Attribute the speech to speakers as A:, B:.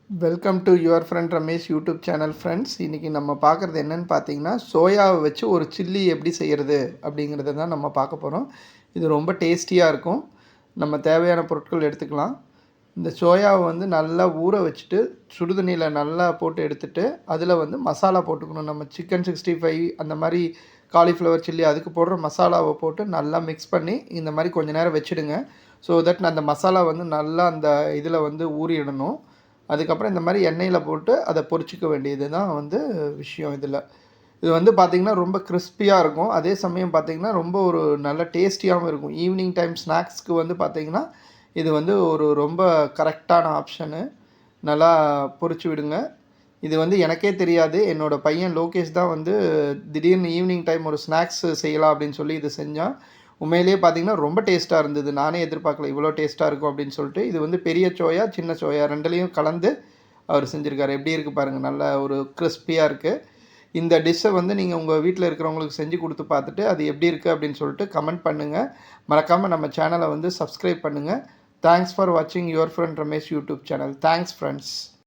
A: Welcome to your friend Ramesh YouTube channel friends. இன்றைக்கி நம்ம பார்க்குறது என்னென்னு பார்த்தீங்கன்னா, சோயாவை வச்சு ஒரு சில்லி எப்படி செய்கிறது அப்படிங்கிறத தான் நம்ம பார்க்க போகிறோம். இது ரொம்ப டேஸ்டியாக இருக்கும். நம்ம தேவையான பொருட்கள் எடுத்துக்கலாம். இந்த சோயாவை வந்து நல்லா ஊற வச்சுட்டு சுடுதண்ணியில் நல்லா போட்டு எடுத்துகிட்டு அதில் வந்து மசாலா போட்டுக்கணும். நம்ம சிக்கன் 65 அந்த மாதிரி காலிஃப்ளவர் சில்லி அதுக்கு போடுற மசாலாவை போட்டு நல்லா மிக்ஸ் பண்ணி இந்த மாதிரி கொஞ்சம் நேரம் வச்சுடுங்க. ஸோ தட் அந்த மசாலா வந்து நல்லா அந்த இதில் வந்து ஊறிடணும். அதுக்கப்புறம் இந்த மாதிரி எண்ணெயில் போட்டு அதை பொரிச்சிக்க வேண்டியது தான் வந்து விஷயம் இதில். இது வந்து பார்த்திங்கன்னா ரொம்ப கிறிஸ்பியாக இருக்கும். அதே சமயம் பார்த்திங்கன்னா ரொம்ப ஒரு நல்ல டேஸ்டியாகவும் இருக்கும். ஈவினிங் டைம் ஸ்நாக்ஸ்க்கு வந்து பார்த்திங்கன்னா இது வந்து ஒரு ரொம்ப கரெக்டான ஆப்ஷனு. நல்லா பொரிச்சு விடுங்க. இது வந்து எனக்கே தெரியாது. என்னோடய பையன் லோகேஷ் தான் வந்து திடீர்னு ஈவினிங் டைம் ஒரு ஸ்நாக்ஸ் செய்யலாம் அப்படின்னு சொல்லி இது செஞ்சான். உண்மையிலேயே பார்த்திங்கன்னா ரொம்ப டேஸ்ட்டாக இருந்தது. நானே எதிர்பார்க்கல இவ்வளோ டேஸ்ட்டாக இருக்கும் அப்படின்னு சொல்லிட்டு. இது வந்து பெரிய சோயா, சின்ன சோயா 2லேயும் கலந்து அவர் செஞ்சுருக்காரு. எப்படி இருக்குது பாருங்கள், நல்ல ஒரு கிறிஸ்பியாக இருக்குது. இந்த டிஷ்ஷை வந்து நீங்கள் உங்கள் வீட்டில் இருக்கிறவங்களுக்கு செஞ்சு கொடுத்து பார்த்துட்டு அது எப்படி இருக்குது அப்படின்னு சொல்லிட்டு கமெண்ட் பண்ணுங்கள். மறக்காமல் நம்ம சேனலை வந்து சப்ஸ்கிரைப் பண்ணுங்கள். தேங்க்ஸ் ஃபார் வாட்சிங் your friend Ramesh YouTube channel. Thanks friends.